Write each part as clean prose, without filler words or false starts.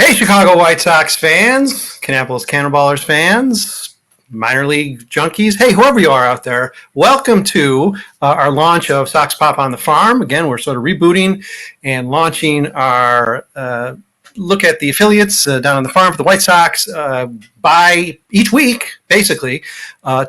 Hey, Chicago White Sox fans, Kannapolis Cannon Ballers fans, minor league junkies. Hey, whoever you are out there, welcome to our launch of Sox Pop on the Farm. Again, we're sort of rebooting and launching our look at the affiliates down on the farm for the White Sox by each week, basically,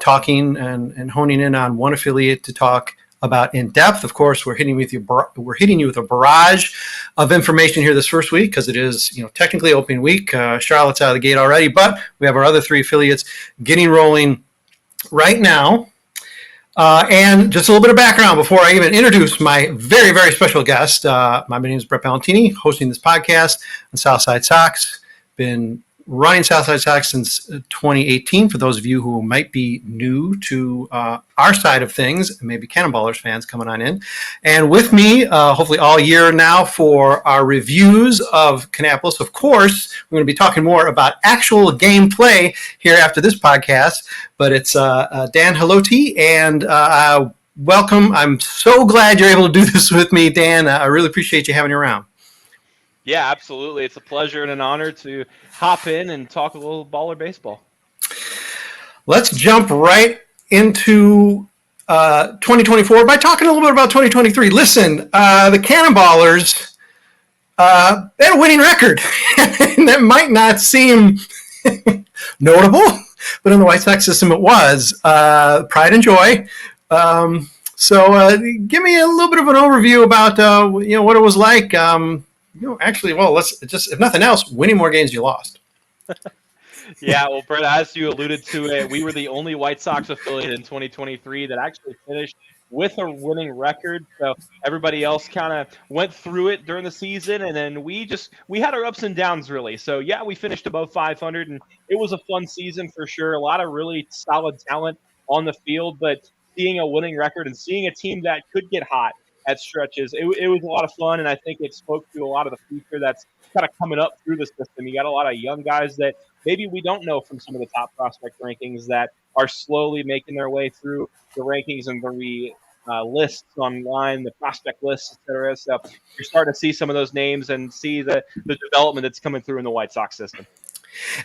talking and honing in on one affiliate to talk about in depth. Of course, we're hitting you with a barrage of information here this first week because it is, technically opening week. Charlotte's out of the gate already, but we have our other three affiliates getting rolling right now. And just a little bit of background before I even introduce my very, very special guest. My name is Brett Ballantini, hosting this podcast on Southside Sox. Been running Southside Sox since 2018. For those of you who might be new to our side of things, maybe Cannon Ballers fans coming on in. And with me, hopefully all year now, for our reviews of Kannapolis. Of course, we're going to be talking more about actual gameplay here after this podcast. But it's Dan Helotie, and welcome. I'm so glad you're able to do this with me, Dan. I really appreciate you having me around. Yeah, absolutely. It's a pleasure and an honor to hop in and talk a little baller baseball. Let's jump right into 2024 by talking a little bit about 2023. Listen, the Cannon Ballers, they had a winning record. And that might not seem notable, but in the White Sox system it was. Pride and joy. So give me a little bit of an overview about what it was like. Let's just, if nothing else, winning more games you lost. Yeah, well, Brett, as you alluded to it, we were the only White Sox affiliate in 2023 that actually finished with a winning record. So everybody else kind of went through it during the season, and then we had our ups and downs, really. So, yeah, we finished above 500, and it was a fun season for sure. A lot of really solid talent on the field, but seeing a winning record and seeing a team that could get hot at stretches, it was a lot of fun, and I think it spoke to a lot of the future that's kind of coming up through the system. You got a lot of young guys that maybe we don't know from some of the top prospect rankings that are slowly making their way through the rankings and the lists online, the prospect lists, et cetera. So you're starting to see some of those names and see the development that's coming through in the White Sox system.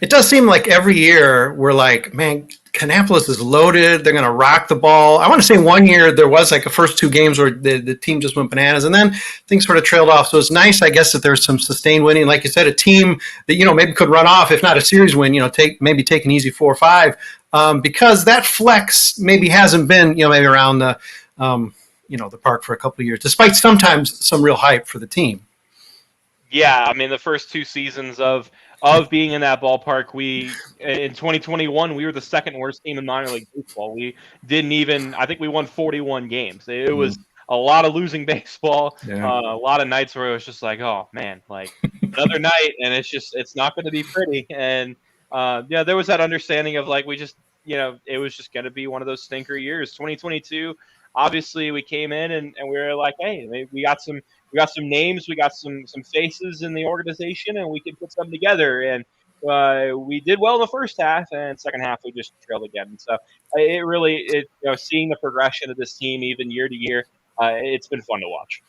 It does seem like every year we're like, man, Kannapolis is loaded. They're going to rock the ball. I want to say one year there was like the first two games where the team just went bananas, and then things sort of trailed off. So it's nice, I guess, that there's some sustained winning. Like you said, a team that, maybe could run off, if not a series win, take an easy 4 or 5, because that flex maybe hasn't been, maybe around the, the park for a couple of years, despite sometimes some real hype for the team. Yeah, I mean, the first two seasons of being in that ballpark, in 2021, we were the second worst team in minor league baseball. I think we won 41 games. It was a lot of losing baseball, a lot of nights where it was just like, oh man, like another night, and it's not going to be pretty. And there was that understanding of like, it was just going to be one of those stinker years. 2022, obviously we came in and we were like, hey, we got some names, we got some faces in the organization, and we can put something together. And we did well in the first half, and second half we just trailed again. So seeing the progression of this team even year to year, it's been fun to watch.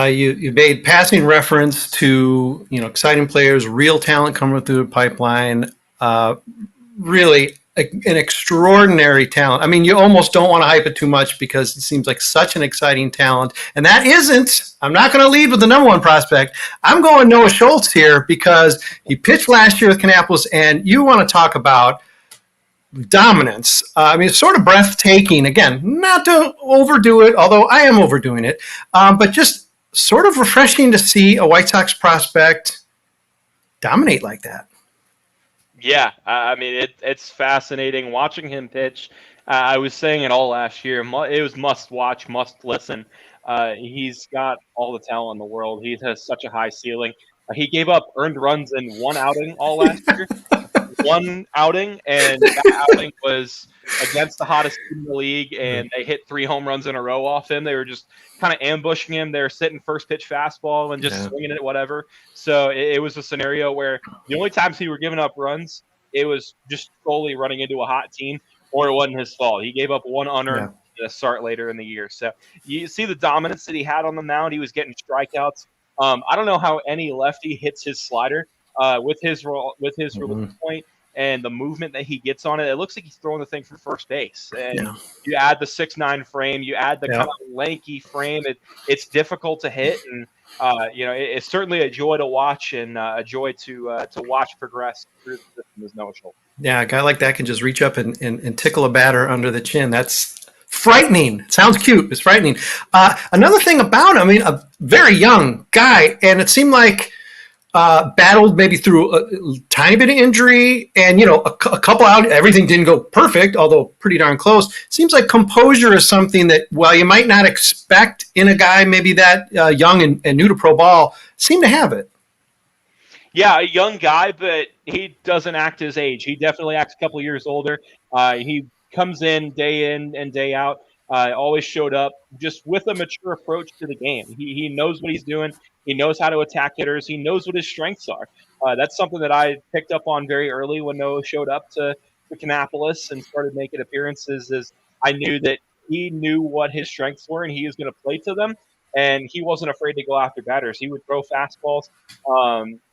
You made passing reference to exciting players, real talent coming through the pipeline. Really an extraordinary talent. I mean, you almost don't want to hype it too much because it seems like such an exciting talent. And that isn't, I'm not going to lead with the number one prospect. I'm going Noah Schultz here because he pitched last year with Kannapolis, and you want to talk about dominance. It's sort of breathtaking. Again, not to overdo it, although I am overdoing it, but just sort of refreshing to see a White Sox prospect dominate like that. Yeah, I mean, it's fascinating watching him pitch. I was saying it all last year. It was must watch, must listen. He's got all the talent in the world. He has such a high ceiling. He gave up earned runs in one outing all last year. One outing, and that outing was against the hottest team in the league, and they hit 3 home runs in a row off him. They were just kind of ambushing him. They were sitting first pitch fastball and just swinging it, whatever. So it was a scenario where the only times he were giving up runs, it was just solely running into a hot team, or it wasn't his fault. He gave up one unearned start later in the year. So you see the dominance that he had on the mound. He was getting strikeouts I don't know how any lefty hits his slider with his release point and the movement that he gets on it. It looks like he's throwing the thing from first base. And you add the 6'9" frame, you add the kind of lanky frame. It's difficult to hit, and it's certainly a joy to watch and a joy to watch progress through the system as Noah Schultz. Yeah, a guy like that can just reach up and tickle a batter under the chin. That's frightening. It sounds cute. It's frightening. Another thing about him, I mean, a very young guy, and it seemed like battled maybe through a tiny bit of injury, and a couple out. Everything didn't go perfect, although pretty darn close. Seems like composure is something that, while you might not expect in a guy maybe that young and new to pro ball, seem to have it. Yeah, a young guy, but he doesn't act his age. He definitely acts a couple of years older. He comes in and day out. Always showed up just with a mature approach to the game. He knows what he's doing. He knows how to attack hitters. He knows what his strengths are. That's something that I picked up on very early when Noah showed up to Kannapolis and started making appearances. Is I knew that he knew what his strengths were and he was going to play to them. And he wasn't afraid to go after batters. He would throw fastballs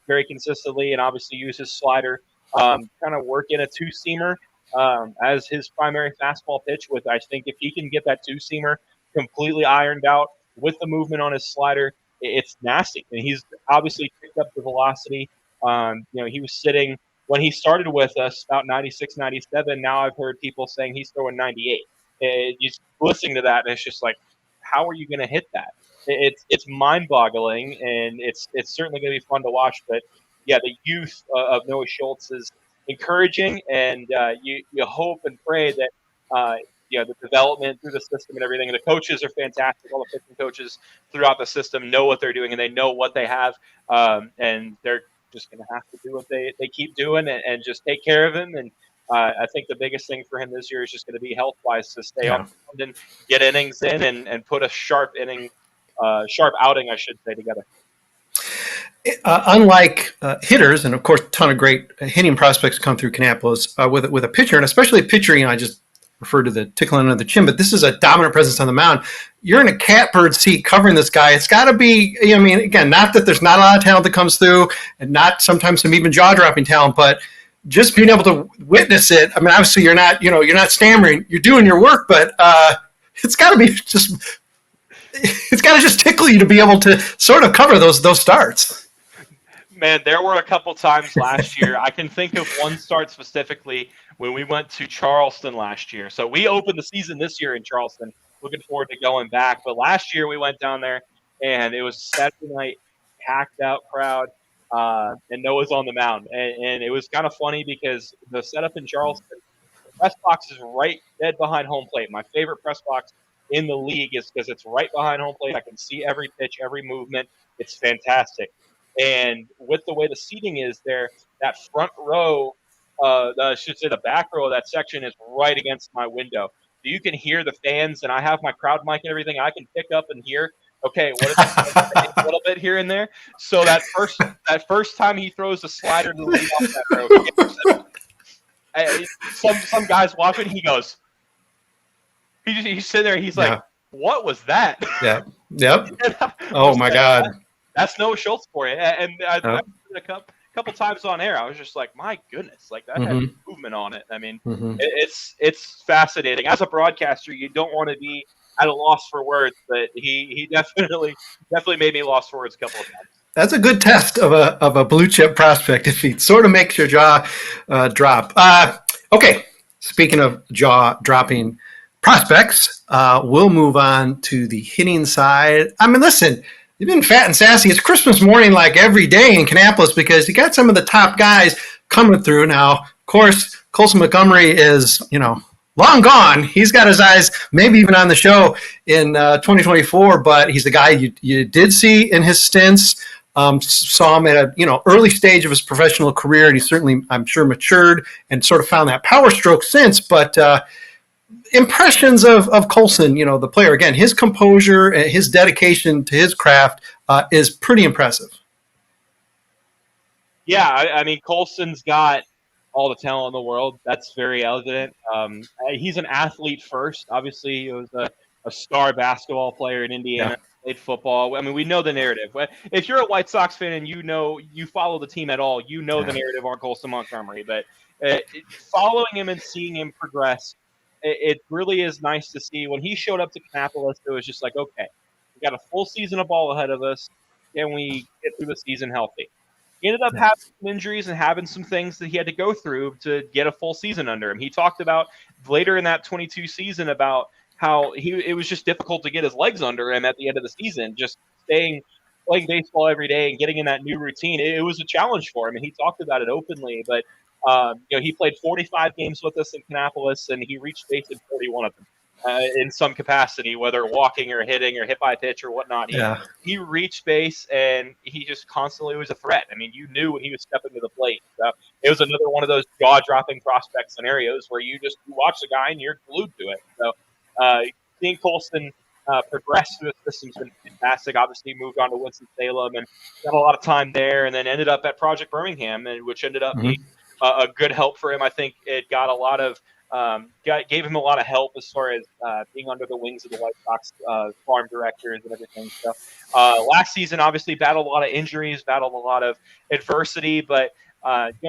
very consistently and obviously use his slider, kind of work in a two-seamer as his primary fastball pitch. With, I think, if he can get that two-seamer completely ironed out with the movement on his slider, it's nasty. And he's obviously picked up the velocity. He was sitting, when he started with us, about 96, 97. Now I've heard people saying he's throwing 98. Just listening to that, and it's just like, how are you going to hit that? It's mind-boggling, and it's certainly going to be fun to watch. But yeah, the youth of Noah Schultz is encouraging, and you hope and pray that the development through the system and everything. And the coaches are fantastic. All the pitching coaches throughout the system know what they're doing, and they know what they have, and they're just going to have to do what they keep doing and just take care of him. And I think the biggest thing for him this year is just going to be health-wise to stay on and get innings in and put a sharp outing, I should say, together. Unlike hitters, and of course, a ton of great hitting prospects come through Kannapolis with a pitcher, and especially a pitcher, I just referred to the tickling of the chin, but this is a dominant presence on the mound. You're in a catbird seat covering this guy. It's got to be, again, not that there's not a lot of talent that comes through, and not sometimes some even jaw-dropping talent, but just being able to witness it. I mean, obviously you're not stammering, you're doing your work, but it's got to be it's got to just tickle you to be able to sort of cover those starts. Man, there were a couple times last year. I can think of one start specifically when we went to Charleston last year. So we opened the season this year in Charleston. Looking forward to going back. But last year we went down there, and it was Saturday night, packed out crowd, and Noah's on the mound. And it was kind of funny because the setup in Charleston, the press box is right dead behind home plate. My favorite press box in the league is because it's right behind home plate. I can see every pitch, every movement. It's fantastic. And with the way the seating is there, that front row, I should say the back row of that section is right against my window. So you can hear the fans, and I have my crowd mic and everything. I can pick up and hear, okay, what is a little bit here and there. So that first time he throws a slider to the lead off that row, some guy's watching, he goes, he's sitting there, he's like, what was that? Yeah. Yep. Oh, my God. That's Noah Schultz for you. And I've a couple times on air, I was just like, my goodness, like that had movement on it. I mean, it's fascinating. As a broadcaster, you don't want to be at a loss for words, but he definitely made me lost for words a couple of times. That's a good test of a blue chip prospect if he sort of makes your jaw drop. Okay, speaking of jaw dropping prospects, we'll move on to the hitting side. I mean, listen. You've been fat and sassy. It's Christmas morning like every day in Kannapolis because you got some of the top guys coming through. Now, of course, Colson Montgomery is, long gone. He's got his eyes maybe even on the show in 2024, but he's a guy you did see in his stints, saw him at a early stage of his professional career, and he certainly, I'm sure, matured and sort of found that power stroke since, but impressions of Colson, the player, again, his composure, his dedication to his craft is pretty impressive. Yeah, I mean, Colson's got all the talent in the world. That's very evident. He's an athlete first. Obviously, he was a star basketball player in Indiana. played football. I mean, we know the narrative. If you're a White Sox fan and you follow the team at all, the narrative on Colson Montgomery. But following him and seeing him progress, it really is nice to see. When he showed up to Kannapolis, it was just like, okay, we got a full season of ball ahead of us. Can we get through the season healthy? He ended up having some injuries and having some things that he had to go through to get a full season under him. He talked about later in that 22 season about how it was just difficult to get his legs under him at the end of the season, just playing baseball every day and getting in that new routine. It was a challenge for him, and he talked about it openly. But he played 45 games with us in Kannapolis, and he reached base in 41 of them in some capacity, whether walking or hitting or hit by pitch or whatnot. He reached base, and he just constantly was a threat. I mean, you knew when he was stepping to the plate. So it was another one of those jaw-dropping prospect scenarios where you watch the guy and you're glued to it. So seeing Colson progress through the system's been fantastic. Obviously, moved on to Winston-Salem and got a lot of time there, and then ended up at Project Birmingham, which ended up being a good help for him. I think it got a lot of gave him a lot of help as far as being under the wings of the White Sox farm directors and everything. So last season, obviously, battled a lot of injuries, battled a lot of adversity, but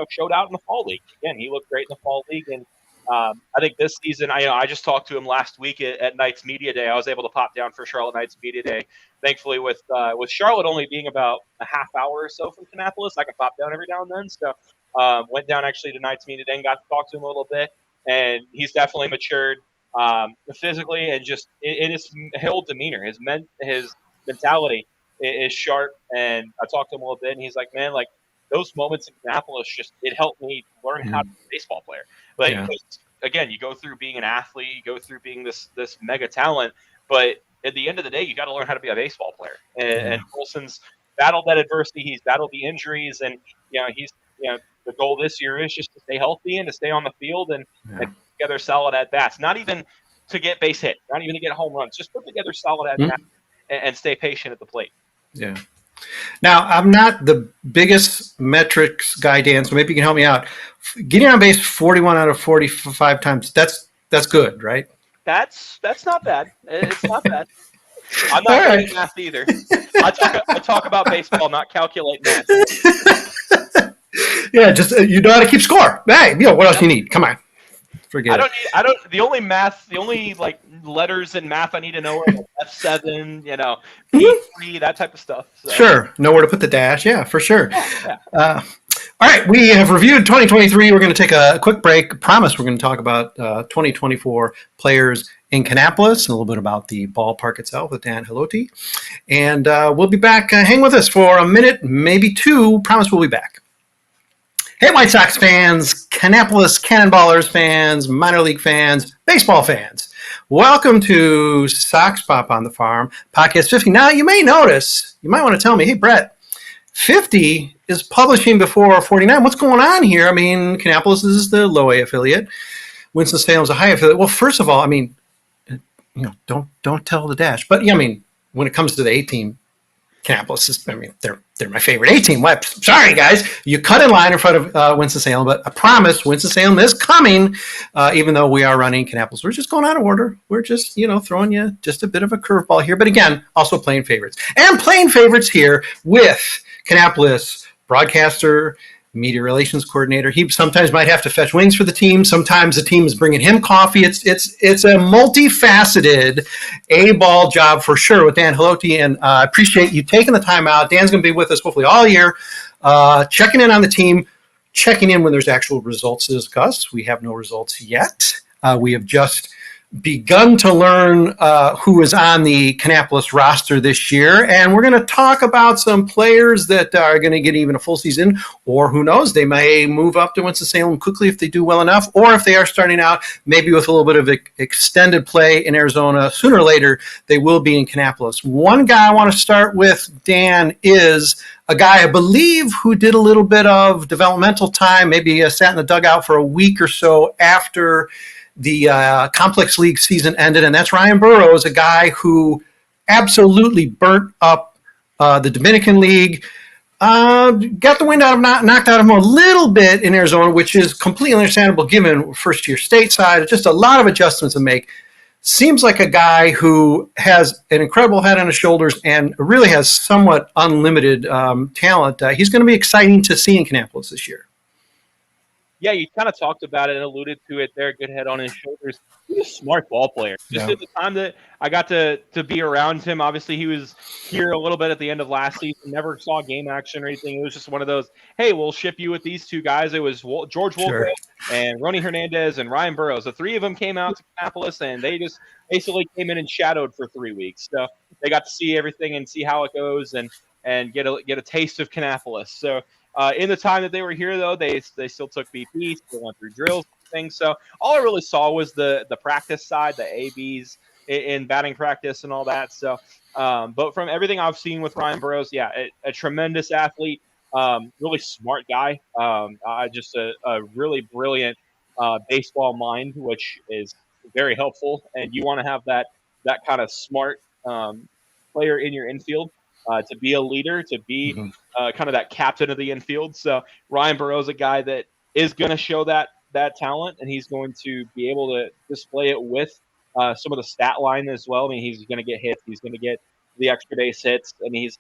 showed out in the fall league. Again, he looked great in the fall league, and I think this season, I just talked to him last week at Knights Media Day. I was able to pop down for Charlotte Knights Media Day. Thankfully, with Charlotte only being about a half hour or so from Kannapolis, I could pop down every now and then. So went down actually to Knights Media Day and got to talk to him a little bit. And he's definitely matured physically and just in his whole demeanor. His mentality is sharp. And I talked to him a little bit, and he's like, man, like those moments in Kannapolis, it helped me learn how to be a baseball player. Again, you go through being an athlete, you go through being this mega talent, but at the end of the day, you got to learn how to be a baseball player. And Colson's battled that adversity. He's battled the injuries, and the goal this year is just to stay healthy and to stay on the field and together solid at bats. Not even to get base hit, not even to get home runs. Just put together solid at bats and stay patient at the plate. Yeah. Now, I'm not the biggest metrics guy, Dan, so maybe you can help me out. Getting on base 41 out of 45 times, that's good, right? That's not bad. It's not bad. I'm not good at math either. I talk about baseball, not calculate math. Yeah, just you know how to keep score. Hey, what else do you need? Come on. Forget it. The only like letters in math I need to know are like F7, P3, that type of stuff. So. Sure. Know where to put the dash. Yeah, for sure. All right. We have reviewed 2023. We're going to take a quick break. I promise we're going to talk about 2024 players in Kannapolis and a little bit about the ballpark itself with Dan Helotie. And we'll be back. Hang with us for a minute, maybe two. Promise we'll be back. Hey, White Sox fans, Kannapolis Cannon Ballers fans, minor league fans, baseball fans. Welcome to Sox Pop on the Farm, podcast 50. Now, you may notice, you might want to tell me, hey, Brett, 50 is publishing before 49. What's going on here? I mean, Kannapolis is the Low-A affiliate. Winston-Salem is a high affiliate. Well, first of all, I mean, don't tell the dash. But, when it comes to the A team, Kannapolis is, they're my favorite A team. Sorry, guys. You cut in line in front of Winston-Salem, but I promise Winston-Salem is coming, even though we are running Kannapolis. We're just going out of order. We're just, throwing you just a bit of a curveball here. But again, also playing favorites. And playing favorites here with Kannapolis broadcaster, media relations coordinator. He sometimes might have to fetch wings for the team. Sometimes the team is bringing him coffee. It's a multifaceted A-ball job for sure with Dan Helotie, and I appreciate you taking the time out. Dan's going to be with us hopefully all year, checking in on the team, checking in when there's actual results to discuss. We have no results yet. We have just begun to learn who is on the Kannapolis roster this year, and we're going to talk about some players that are going to get even a full season, or who knows, they may move up to Winston-Salem quickly if they do well enough, or if they are starting out maybe with a little bit of extended play in Arizona. Sooner or later, they will be in Kannapolis. One guy I want to start with, Dan, is a guy I believe who did a little bit of developmental time, maybe sat in the dugout for a week or so after the complex league season ended, and that's Ryan Burrowes, a guy who absolutely burnt up the Dominican League, got the wind knocked out of him a little bit in Arizona, which is completely understandable given first-year stateside. Just a lot of adjustments to make. seems like a guy who has an incredible head on his shoulders and really has somewhat unlimited talent. He's going to be exciting to see in Kannapolis this year. Yeah, you kind of talked about it and alluded to it there. Good head on his shoulders. He's a smart ball player. Just Yeah. at the time that I got to be around him, obviously he was here a little bit at the end of last season. Never saw game action or anything. It was just one of those, hey, we'll ship you with these two guys. It was George Wolkow Sure. and Ronny Hernandez and Ryan Burrowes. The three of them came out to Kannapolis, and they just basically came in and shadowed for 3 weeks. So they got to see everything and see how it goes and get a taste of Kannapolis. So in the time that they were here, though, they still took BP, still went through drills and things. So all I really saw was the practice side, the ABs in batting practice and all that. So, but from everything I've seen with Ryan Burrowes, yeah, a tremendous athlete, really smart guy, just a really brilliant baseball mind, which is very helpful. And you want to have that kind of smart player in your infield. To be a leader, to be kind of that captain of the infield. So Ryan Burrowes, a guy that is going to show that talent, and he's going to be able to display it with some of the stat line as well. I mean, he's going to get hits, he's going to get the extra base hits, and he's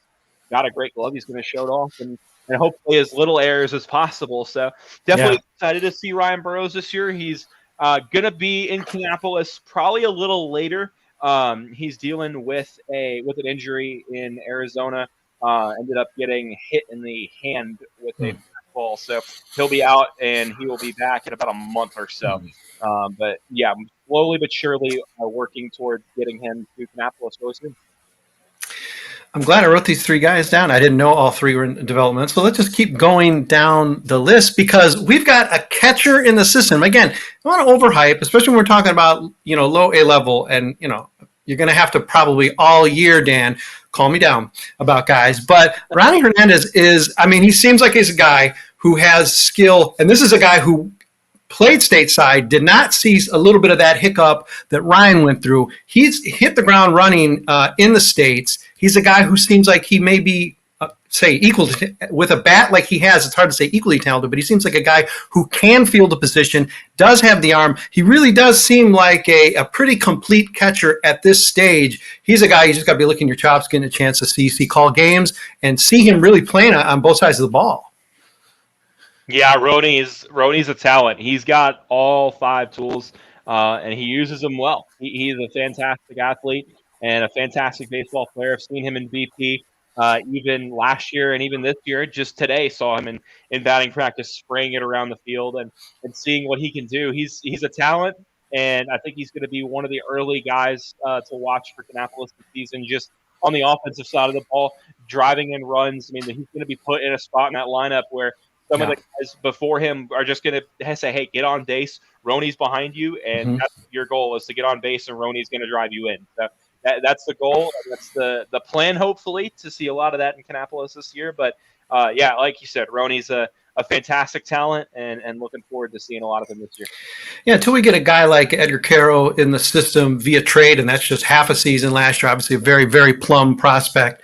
got a great glove. He's going to show it off, and hopefully as little errors as possible. So definitely excited to see Ryan Burrowes this year. He's going to be in Kannapolis probably a little later. He's dealing with an injury in Arizona. Ended up getting hit in the hand with a ball, so he'll be out and he will be back in about a month or so. But yeah, slowly but surely working toward getting him to Kannapolis really soon. I'm glad I wrote these three guys down. I didn't know all three were in development. So let's just keep going down the list because we've got a catcher in the system. Again, I want to overhype, especially when we're talking about, low A level. And, you're going to have to probably all year, Dan, calm me down about guys. But Ronny Hernandez he seems like he's a guy who has skill. And this is a guy who played stateside, did not see a little bit of that hiccup that Ryan went through. He's hit the ground running in the States. He's a guy who seems like he may be, equal to, with a bat like he has. It's hard to say equally talented, but he seems like a guy who can field a position, does have the arm. He really does seem like a pretty complete catcher at this stage. He's a guy you just got to be licking your chops, getting a chance to see call games, and see him really playing on both sides of the ball. Yeah, Ronny's a talent. He's got all 5 tools, and he uses them well. He's a fantastic athlete and a fantastic baseball player. I've seen him in BP even last year and even this year. Just today saw him in batting practice, spraying it around the field and seeing what he can do. He's a talent, and I think he's going to be one of the early guys to watch for Kannapolis this season, just on the offensive side of the ball, driving in runs. I mean, he's going to be put in a spot in that lineup where some of the guys before him are just going to say, hey, get on base. Ronny's behind you, and that's your goal is to get on base, and Ronny's going to drive you in. So that's the goal. That's the plan, hopefully, to see a lot of that in Kannapolis this year. But, like you said, Ronny's a fantastic talent, and looking forward to seeing a lot of him this year. Yeah, until we get a guy like Edgar Caro in the system via trade, and that's just half a season last year, obviously a very, very plumb prospect.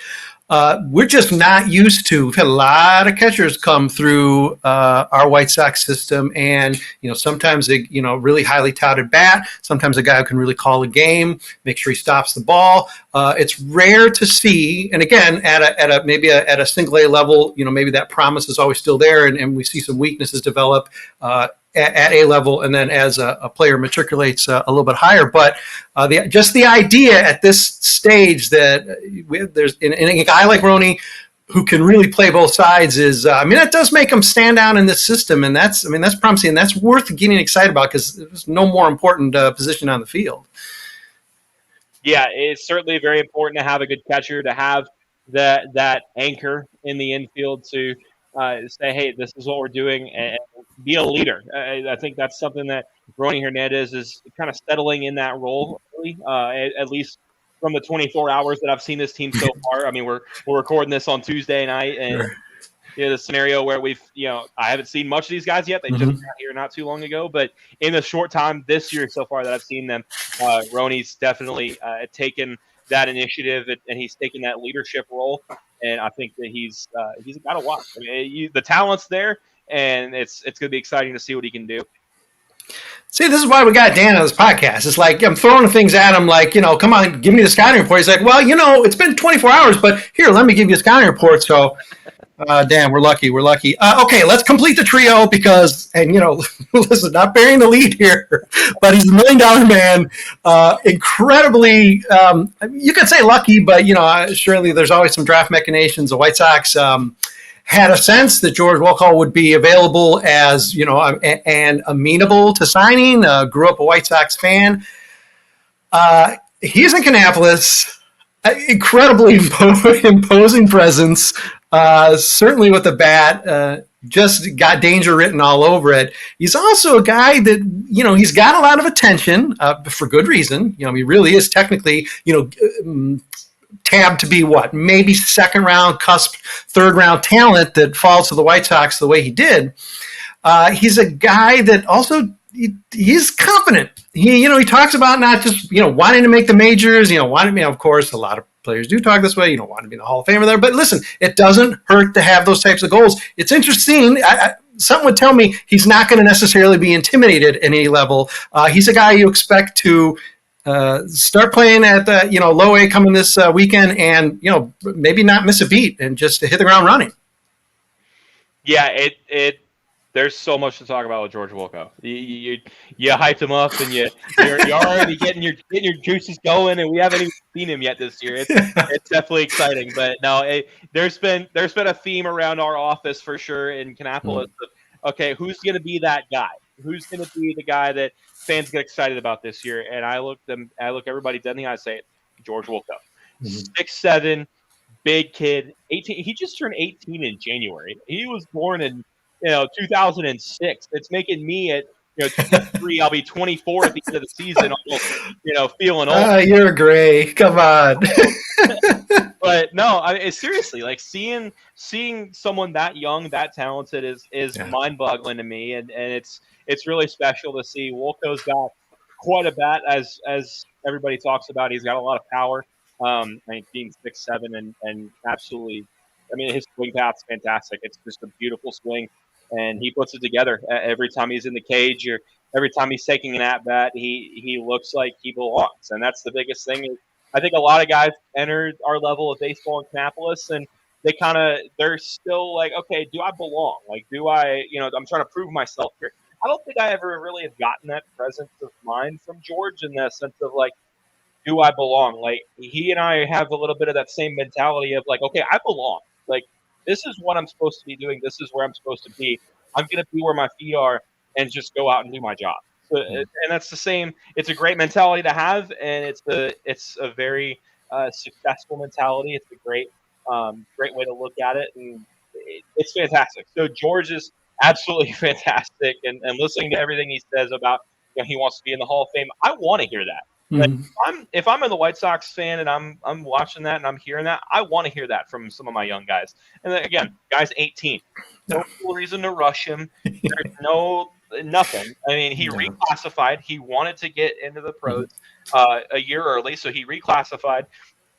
We're just not used to. We've had a lot of catchers come through our White Sox system, and sometimes a really highly touted bat. Sometimes a guy who can really call a game, make sure he stops the ball. It's rare to see, and again, at a single A level, maybe that promise is always still there, and we see some weaknesses develop at A level, and then as a player matriculates a little bit higher. But the idea at this stage that there's in a guy like Ronny who can really play both sides is, that does make him stand out in this system, and that's promising, and that's worth getting excited about because there's no more important position on the field. Yeah, it's certainly very important to have a good catcher, to have that anchor in the infield to say, hey, this is what we're doing, and be a leader. I think that's something that Ronny Hernandez is kind of settling in that role, really, at least from the 24 hours that I've seen this team so far. I mean, we're recording this on Tuesday night, and the scenario where I haven't seen much of these guys yet. They just got here not too long ago, but in the short time this year so far that I've seen them, Ronny's definitely taken that initiative, and he's taken that leadership role. And I think that he's a guy to watch. I mean, the talent's there, and it's going to be exciting to see what he can do. See, this is why we got Dan on this podcast. It's like I'm throwing things at him like, come on, give me the scouting report. He's like, well, it's been 24 hours, but here, let me give you a scouting report. So, Dan, we're lucky. We're lucky. Okay, let's complete the trio because, and, listen, not bearing the lead here, but he's $1 million man. Incredibly, you could say lucky, but, surely there's always some draft machinations. The White Sox had a sense that George Wolkow would be available as, and amenable to signing. Grew up a White Sox fan. He's in Kannapolis. Incredibly imposing presence. Certainly with the bat, just got danger written all over it. He's also a guy that, he's got a lot of attention for good reason. He really is technically, tabbed to be maybe second round, cusp, third round talent that falls to the White Sox the way he did. He's a guy that also he's confident. He talks about not just wanting to make the majors. Of course, a lot of players do talk this way. Want to be in the Hall of Famer there, but listen, it doesn't hurt to have those types of goals. It's interesting. Something would tell me he's not going to necessarily be intimidated at any level. He's a guy you expect to start playing at Low-A coming this weekend, and maybe not miss a beat and just to hit the ground running. Yeah, there's so much to talk about with George Wolkow. You hyped him up, and you're already getting your juices going, and we haven't even seen him yet this year. It's definitely exciting, but no, there's been a theme around our office for sure in Kannapolis. Okay, who's going to be that guy? Who's going to be the guy that fans get excited about this year? And I look everybody dead in the eye, say it, George Wolkow, 6'7", big kid, 18. He just turned 18 in January. He was born in 2006. It's making me at 23. I'll be 24 at the end of the season. Almost, feeling old. You're gray. Come on. But no, seriously, like seeing someone that young, that talented is mind-boggling to me, and it's really special to see. Wolkow's got quite a bat, as everybody talks about. He's got a lot of power. Being 6'7" and absolutely, his swing path's fantastic. It's just a beautiful swing, and he puts it together every time he's in the cage or every time he's taking an at-bat. He looks like he belongs, and that's the biggest thing. I think a lot of guys entered our level of baseball in Kannapolis, and they're still like, okay, do I belong? Like, do I, I'm trying to prove myself here. I don't think I ever really have gotten that presence of mind from George in the sense of like, do I belong? Like, he and I have a little bit of that same mentality of like, okay, I belong. Like, this is what I'm supposed to be doing. This is where I'm supposed to be. I'm going to be where my feet are and just go out and do my job. So, and that's the same. It's a great mentality to have, and it's a very successful mentality. It's a great way to look at it, and it's fantastic. So George is absolutely fantastic, and listening to everything he says about he wants to be in the Hall of Fame, I want to hear that. Like, if I'm a White Sox fan and I'm watching that and I'm hearing that, I want to hear that from some of my young guys. And then, again, guy's 18. No reason to rush him. There's nothing. He reclassified. He wanted to get into the pros a year early, so he reclassified.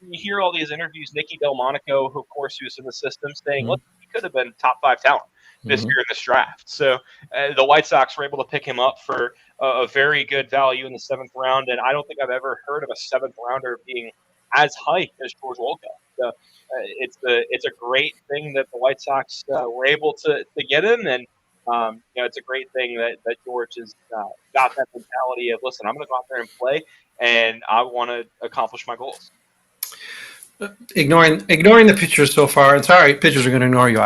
You hear all these interviews. Nicky Delmonico, who of course who's in the system, saying, "Look, he could have been top 5 talent this year in this draft." So the White Sox were able to pick him up for a very good value in the 7th round, and I don't think I've ever heard of a 7th rounder being as hyped as George Wolkow. So it's a great thing that the White Sox were able to get him, and it's a great thing that George has got that mentality of, listen, I'm going to go out there and play, and I want to accomplish my goals. Ignoring the pitchers so far, it's all right. Pitchers are going to ignore you.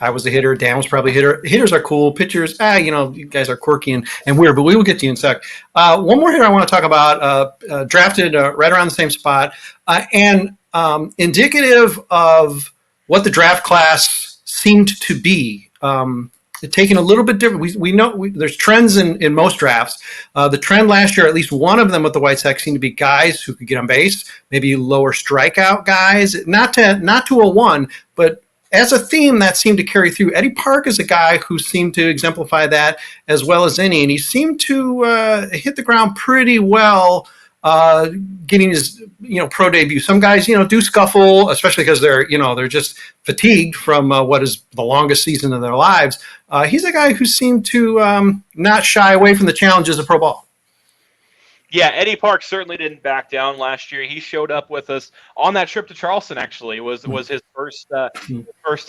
I was a hitter. Dan was probably a hitter. Hitters are cool. Pitchers, you guys are quirky and weird, but we will get to you in a sec. One more hitter I want to talk about, drafted right around the same spot, and indicative of what the draft class seemed to be. Taking a little bit different. We know there's trends in most drafts. The trend last year, at least one of them with the White Sox, seemed to be guys who could get on base, maybe lower strikeout guys, not to a one, but as a theme that seemed to carry through. Eddie Park is a guy who seemed to exemplify that as well as any, and he seemed to hit the ground pretty well getting his pro debut. Some guys do scuffle, especially because they're just fatigued from what is the longest season of their lives. He's a guy who seemed to not shy away from the challenges of pro ball. Yeah, Eddie Park certainly didn't back down last year. He showed up with us on that trip to Charleston. Actually, was his first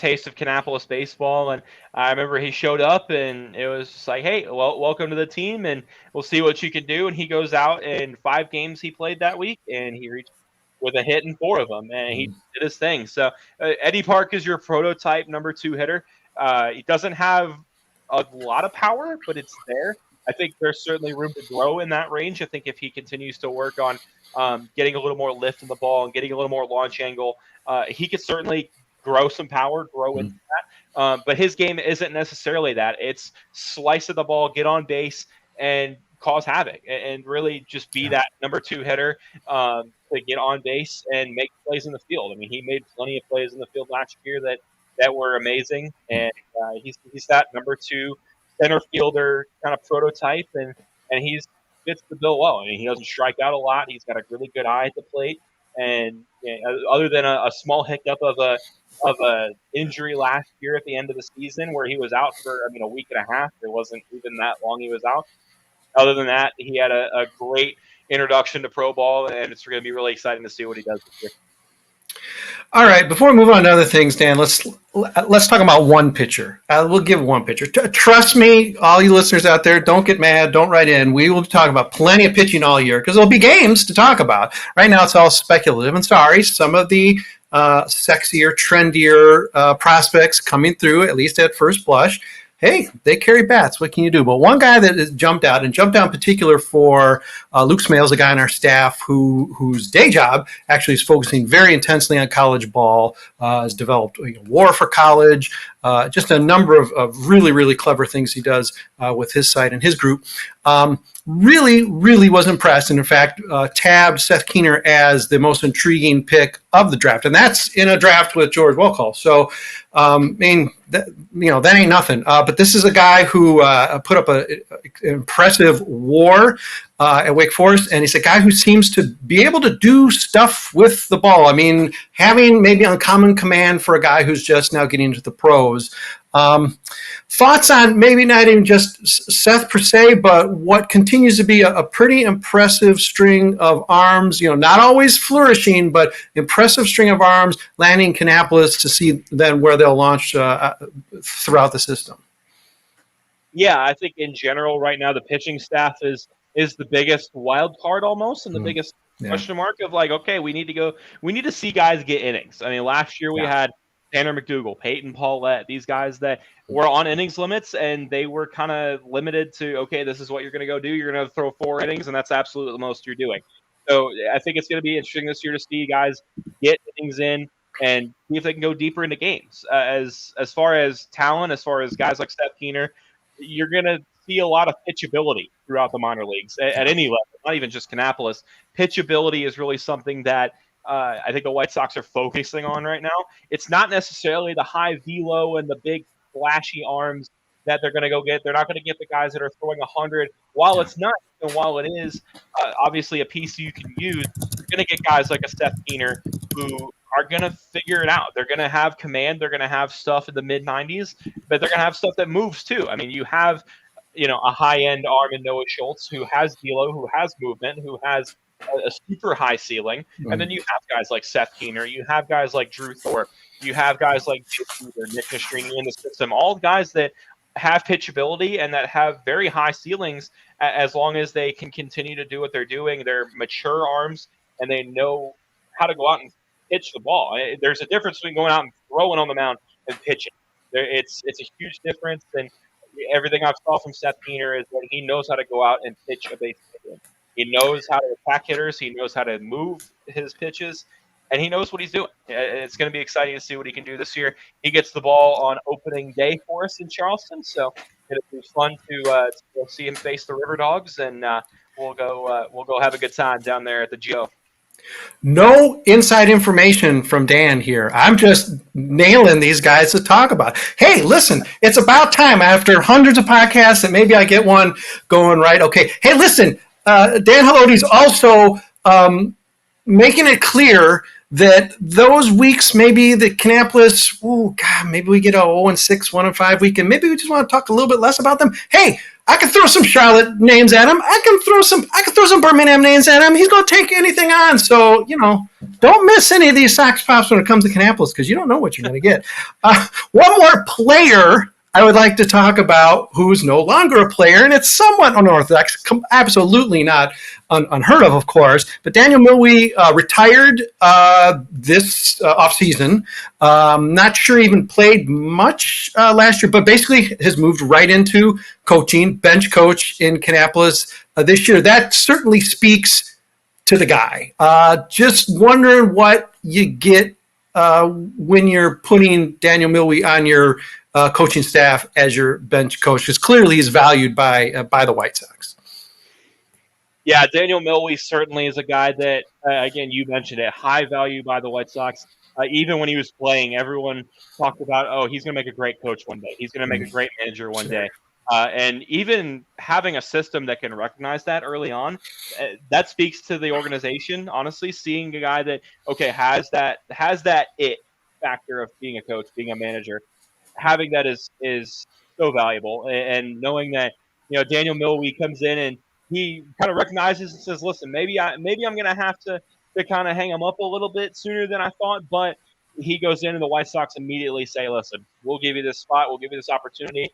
taste of Kannapolis baseball, and I remember he showed up, and it was just like, "Hey, well, welcome to the team, and we'll see what you can do." And he goes out in 5 games he played that week, and he reached with a hit in 4 of them, and he did his thing. So Eddie Park is your prototype number 2 hitter. He doesn't have a lot of power, but it's there. I think there's certainly room to grow in that range. I think if he continues to work on getting a little more lift in the ball and getting a little more launch angle, he could certainly grow some power, grow into that. But his game isn't necessarily that. It's slice of the ball, get on base, and cause havoc, and really just be that number 2 hitter to get on base and make plays in the field. I mean, he made plenty of plays in the field last year that were amazing, and he's that number 2 center fielder kind of prototype, and he fits the bill well. I mean, he doesn't strike out a lot. He's got a really good eye at the plate, and other than a small hiccup of a injury last year at the end of the season where he was out for a week and a half. It wasn't even that long he was out. Other than that, he had a great introduction to pro ball, and it's going to be really exciting to see what he does this year. All right, before we move on to other things, Dan, let's talk about one pitcher. We'll give one pitcher. Trust me, all you listeners out there, don't get mad, don't write in. We will be talking about plenty of pitching all year because there'll be games to talk about. Right now, it's all speculative, and sorry, some of the sexier, trendier prospects coming through, at least at first blush. Hey, they carry bats. What can you do? But one guy that has jumped out in particular for Luke Smales, a guy on our staff whose day job actually is focusing very intensely on college ball, has developed WAR for college, just a number of really, really clever things he does with his site and his group. Really, really was impressed, and in fact, tabbed Seth Keener as the most intriguing pick of the draft, and that's in a draft with George Wolkow. So, that ain't nothing. But this is a guy who put up an impressive WAR at Wake Forest, and he's a guy who seems to be able to do stuff with the ball. I mean, having maybe uncommon command for a guy who's just now getting into the pros. Thoughts on maybe not even just Seth per se, but what continues to be a pretty impressive string of arms, not always flourishing, but impressive string of arms landing Kannapolis to see then where they'll launch throughout the system. Yeah, I think in general right now the pitching staff is the biggest wild card almost, and the biggest question mark of okay, we need to see guys get innings. I mean, last year we had Tanner McDougal, Peyton Paulette, these guys that were on innings limits, and they were kind of limited to, okay, this is what you're going to go do. You're going to throw 4 innings, and that's absolutely the most you're doing. So I think it's going to be interesting this year to see guys get innings in and see if they can go deeper into games. As far as talent, as far as guys like Seth Keener, you're going to see a lot of pitchability throughout the minor leagues at any level, not even just Kannapolis. Pitchability is really something that I think the White Sox are focusing on right now. It's not necessarily the high velo and the big flashy arms that they're going to go get. They're not going to get the guys that are throwing 100. While it's not, and while it is obviously a piece you can use, you're going to get guys like a Seth Keener who are going to figure it out. They're going to have command. They're going to have stuff in the mid-90s, but they're going to have stuff that moves too. I mean, you have a high-end arm in Noah Schultz who has velo, who has movement, who has a super high ceiling, and then you have guys like Seth Keener, you have guys like Drew Thorpe, you have guys like Nick Nastrini in the system, all guys that have pitchability and that have very high ceilings as long as they can continue to do what they're doing. They're mature arms and they know how to go out and pitch the ball. There's a difference between going out and throwing on the mound and pitching. It's a huge difference, and everything I've saw from Seth Keener is that he knows how to go out and pitch a base hit. He knows how to attack hitters. He knows how to move his pitches, and he knows what he's doing. It's going to be exciting to see what he can do this year. He gets the ball on opening day for us in Charleston, so it'll be fun to see him face the River Dogs, and we'll go have a good time down there at the Geo. No inside information from Dan here. I'm just nailing these guys to talk about. Hey, listen, it's about time after hundreds of podcasts that maybe I get one going right. Okay. Hey, listen, Dan Helotie's also making it clear that those weeks, maybe the Kannapolis, maybe we get a 0-6, 1-5 week, and maybe we just want to talk a little bit less about them. Hey, I can throw some Charlotte names at him. I can throw some Birmingham names at him. He's going to take anything on. So, don't miss any of these Sox pops when it comes to Kannapolis because you don't know what you're going to get. One more player I would like to talk about who's no longer a player, and it's somewhat unorthodox, absolutely not unheard of course, but Daniel Millwee retired this offseason. Not sure he even played much last year, but basically has moved right into coaching, bench coach in Kannapolis this year. That certainly speaks to the guy. Just wondering what you get when you're putting Daniel Millwee on your coaching staff as your bench coach, because clearly he's valued by the White Sox. Yeah, Daniel Millwee certainly is a guy that, again, you mentioned it, high value by the White Sox. Even when he was playing, everyone talked about, he's going to make a great coach one day. He's going to make a great manager one day. And even having a system that can recognize that early on, that speaks to the organization. Honestly, seeing a guy that has that it factor of being a coach, being a manager, having that is so valuable. And knowing that Daniel Millwee comes in and he kind of recognizes and says, "Listen, maybe I'm going to have to kind of hang him up a little bit sooner than I thought," but he goes in and the White Sox immediately say, "Listen, we'll give you this spot, we'll give you this opportunity.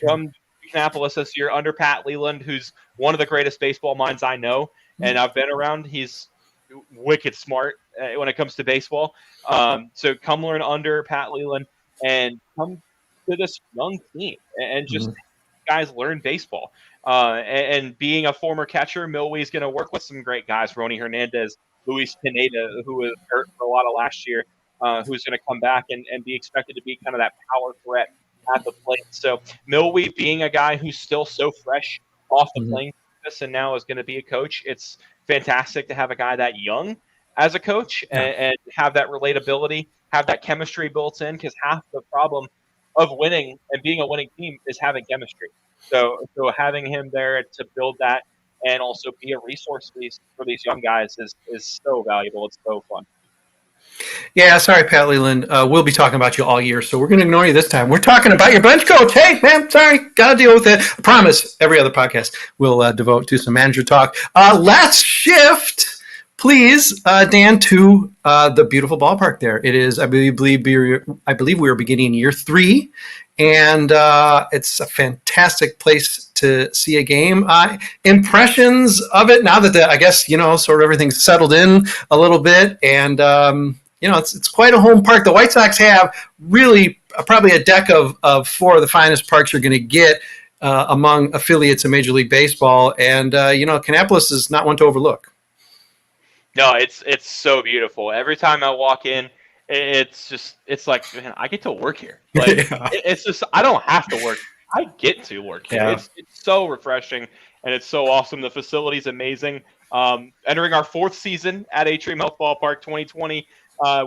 Come Kannapolis this year under Pat Leyland, who's one of the greatest baseball minds I know, and I've been around. He's wicked smart when it comes to baseball. So come learn under Pat Leyland and come to this young team and just guys learn baseball." And being a former catcher, Millwee's going to work with some great guys, Ronny Hernandez, Luis Pineda, who was hurt for a lot of last year, who's going to come back and be expected to be kind of that power threat at the plate. So Millwee being a guy who's still so fresh off the playing surface and now is going to be a coach, it's fantastic to have a guy that young as a coach and have that relatability, have that chemistry built in, because half the problem of winning and being a winning team is having chemistry. So having him there to build that and also be a resource for these young guys is so valuable. It's so fun. Yeah, sorry, Pat Leyland. We'll be talking about you all year, so we're going to ignore you this time. We're talking about your bench coach. Hey, man, sorry, got to deal with it. I promise every other podcast we'll devote to some manager talk. Let's shift, please, Dan, to the beautiful ballpark there. It is, I believe we are beginning year 3. And it's a fantastic place to see a game. Impressions of it now that I guess sort of everything's settled in a little bit, and it's quite a home park. The White Sox have really probably a deck of 4 of the finest parks you're going to get among affiliates of Major League Baseball, and Kannapolis is not one to overlook. No, it's so beautiful. Every time I walk in, it's like, man, I get to work here. Like it's just, I don't have to work. I get to work here. It's so refreshing and it's so awesome. The facility's amazing. Entering our 4th season at Atrium Health Ballpark 2020.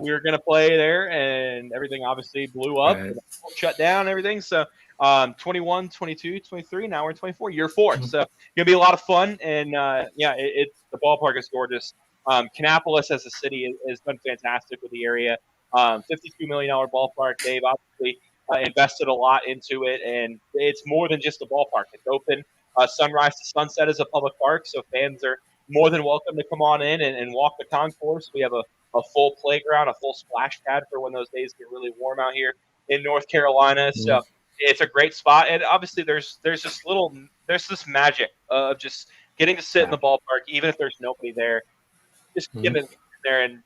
We were going to play there and everything obviously blew up, and shut down and everything. So 21, 22, 23, now we're in 24, year 4. So it's going to be a lot of fun. And the ballpark is gorgeous. Kannapolis as a city has been fantastic with the area. $52 million ballpark. They've obviously invested a lot into it, and it's more than just a ballpark. It's open sunrise to sunset is a public park, so fans are more than welcome to come on in and walk the concourse. We have a full playground, a full splash pad for when those days get really warm out here in North Carolina. So it's a great spot, and obviously there's this magic of just getting to sit in the ballpark, even if there's nobody there. Just get in there and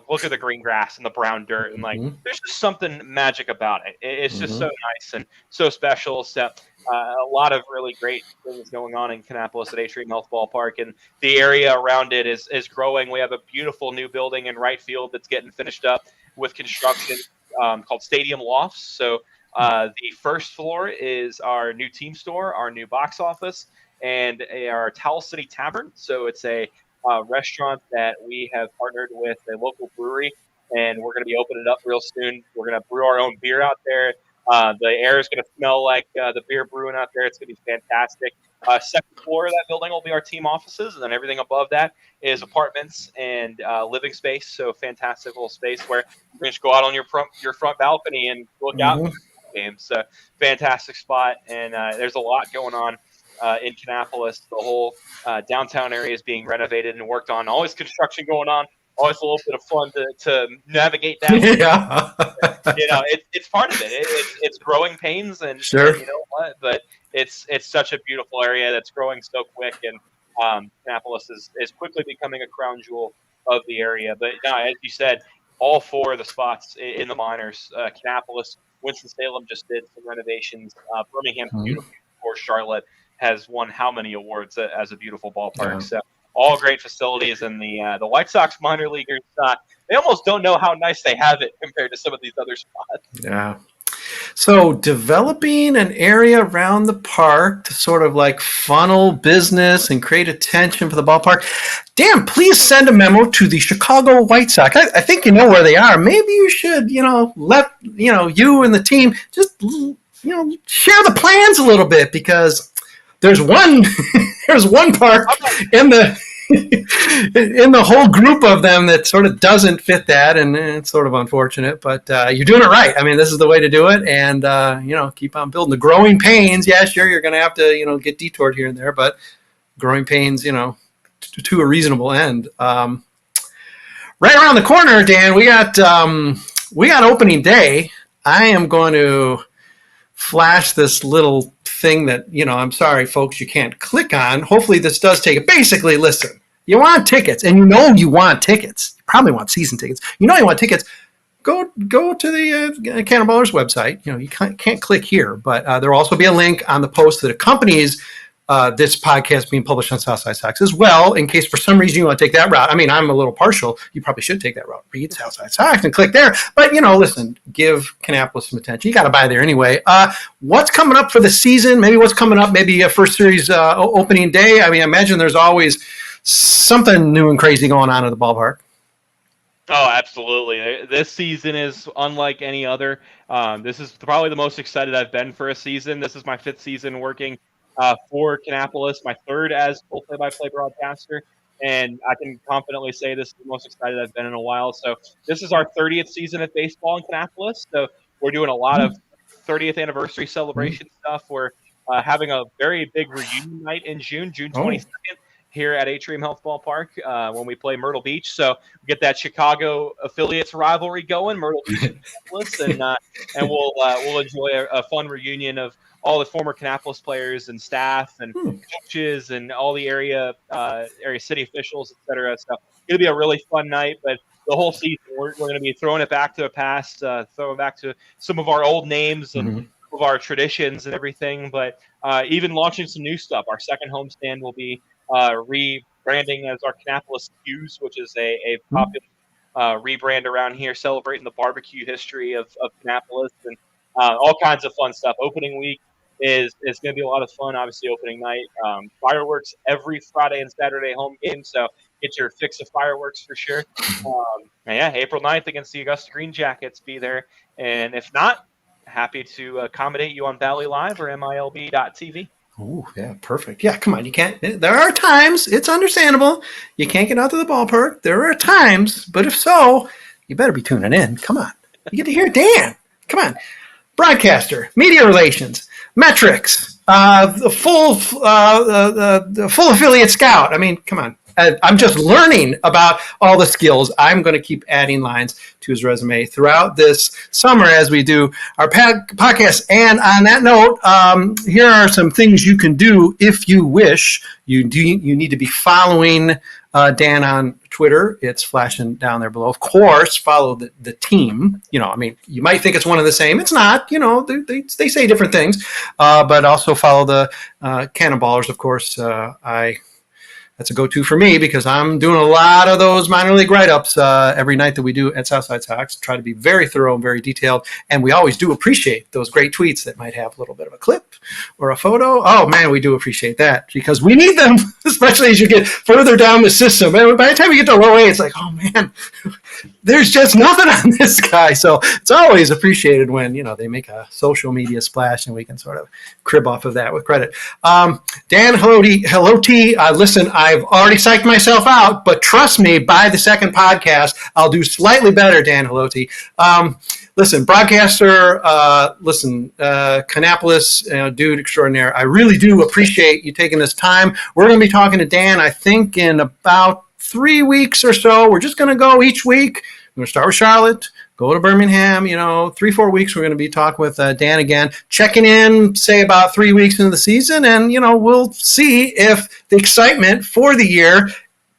look at the green grass and the brown dirt, and there's just something magic about it. It's just so nice and so special. So a lot of really great things going on in Kannapolis at Atrium Health Ballpark, and the area around it is growing. We have a beautiful new building in right field that's getting finished up with construction called Stadium Lofts. So the first floor is our new team store, our new box office, and our Towel City Tavern. So it's a restaurant that we have partnered with a local brewery, and we're going to be opening it up real soon. We're going to brew our own beer out there. The air is going to smell like the beer brewing out there. It's going to be fantastic. Second floor of that building will be our team offices, and then everything above that is apartments and living space. So fantastic little space where you can just go out on your front balcony and look out at the games. So fantastic spot, and there's a lot going on in Kannapolis. The whole downtown area is being renovated and worked on. Always construction going on. Always a little bit of fun to navigate that. Yeah. It's part of it. It's growing pains, and Sure. you know what? But it's such a beautiful area that's growing so quick, and Kannapolis is quickly becoming a crown jewel of the area. But as you said, all four of the spots in the minors, Kannapolis, Winston-Salem just did some renovations. Birmingham's beautiful. Of course, Charlotte has won how many awards as a beautiful ballpark. So all great facilities, and the White Sox minor leaguers, they almost don't know how nice they have it compared to some of these other spots. Yeah. So developing an area around the park to sort of like funnel business and create attention for the ballpark. Dan, please send a memo to the Chicago White Sox. I think you know where they are. Maybe you should, let, you and the team just, share the plans a little bit, because there's one park in the whole group of them that sort of doesn't fit that, and it's sort of unfortunate, but you're doing it right. I mean, this is the way to do it, and keep on building. The growing pains, yeah, sure, you're going to have to get detoured here and there, but growing pains, to a reasonable end. Right around the corner, Dan, we got opening day. I am going to flash this little thing that, I'm sorry, folks, you can't click on. Hopefully this does take it. Basically, listen, you want tickets, and you want tickets. You probably want season tickets. You want tickets. Go to the Cannon Ballers website. You can't click here, but there will also be a link on the post that accompanies this podcast being published on Southside Sox as well, in case for some reason you want to take that route. I mean, I'm a little partial. You probably should take that route. Read Southside Sox and click there. But, listen, give Kannapolis some attention. You got to buy there anyway. What's coming up for the season? Maybe what's coming up? Maybe a first series opening day. I mean, I imagine there's always something new and crazy going on at the ballpark. Oh, absolutely. This season is unlike any other. This is probably the most excited I've been for a season. This is my 5th season working for Kannapolis, my 3rd as full play-by-play broadcaster, and I can confidently say this is the most excited I've been in a while. So this is our 30th season of baseball in Kannapolis, so we're doing a lot of 30th anniversary celebration stuff. We're having a very big reunion night in June 22nd, here at Atrium Health Ballpark when we play Myrtle Beach. So we get that Chicago affiliates rivalry going, Myrtle Beach and Kannapolis, and we'll enjoy a fun reunion of all the former Kannapolis players and staff and coaches and all the area city officials, etc. So it'll be a really fun night. But the whole season, we're going to be throwing it back to the past, throwing back to some of our old names and some of our traditions and everything. But even launching some new stuff. Our second homestand will be rebranding as our Kannapolis Q's, which is a popular rebrand around here, celebrating the barbecue history of Kannapolis and all kinds of fun stuff. Opening week is going to be a lot of fun. Obviously, opening night, fireworks every Friday and Saturday home game. So get your fix of fireworks for sure. April 9th against the Augusta Green Jackets. Be there, and if not, happy to accommodate you on Valley Live or MILB.TV. Oh, yeah, perfect. Yeah, come on. You can't. There are times, it's understandable, you can't get out to the ballpark. There are times, but if so, you better be tuning in. Come on. You get to hear Dan. Come on. Broadcaster, media relations, metrics, the full affiliate scout. I mean, come on. I'm just learning about all the skills. I'm going to keep adding lines to his resume throughout this summer as we do our podcast. And on that note, here are some things you can do if you wish. You need to be following Dan on Twitter. It's flashing down there below. Of course, follow the team. I mean, you might think it's one and the same. It's not. They say different things. But also follow the Cannon Ballers. Of course, that's a go-to for me because I'm doing a lot of those minor league write-ups every night that we do at Southside Sox. Try to be very thorough and very detailed, and we always do appreciate those great tweets that might have a little bit of a clip or a photo. Oh man, we do appreciate that because we need them, especially as you get further down the system. And by the time you get to Low-A, it's like, oh man, there's just nothing on this guy. So it's always appreciated when, they make a social media splash and we can sort of crib off of that with credit. Dan Helotie, listen, I've already psyched myself out, but trust me, by the second podcast, I'll do slightly better, Dan Helotie. Listen, broadcaster, Kannapolis, dude extraordinaire. I really do appreciate you taking this time. We're going to be talking to Dan, I think, in about 3 weeks or so. We're just going to go each week. We're going to start with Charlotte, go to Birmingham, 3-4 weeks. We're going to be talking with Dan again, checking in, say about 3 weeks into the season. And, we'll see if the excitement for the year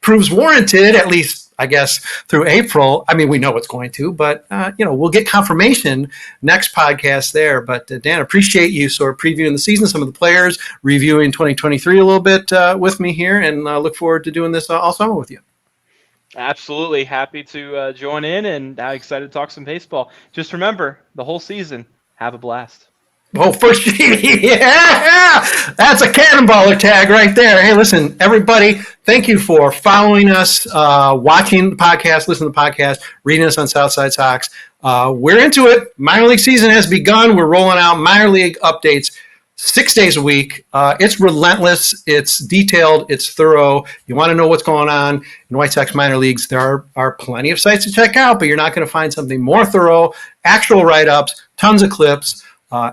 proves warranted, at least, I guess, through April. I mean, we know it's going to, but, we'll get confirmation next podcast there. But, Dan, appreciate you sort of previewing the season, some of the players, reviewing 2023 a little bit with me here, and look forward to doing this all summer with you. Absolutely. Happy to join in and excited to talk some baseball. Just remember, the whole season, have a blast. Oh, first, yeah, that's a cannonballer tag right there. Hey, listen, everybody, thank you for following us, watching the podcast, listening to the podcast, reading us on Southside Sox. We're into it. Minor league season has begun. We're rolling out minor league updates 6 days a week. It's relentless. It's detailed. It's thorough. You want to know what's going on in White Sox minor leagues, there are plenty of sites to check out, but you're not going to find something more thorough, actual write-ups, tons of clips,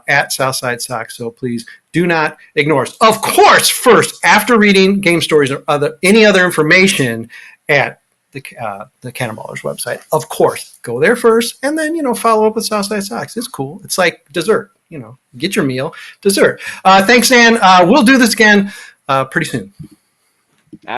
at Southside Sox. So please do not ignore us. Of course, first, after reading game stories or any other information at the Cannon Ballers website, of course, go there first and then, follow up with Southside Sox. It's cool. It's like dessert, get your meal, dessert. Thanks, Dan. We'll do this again pretty soon.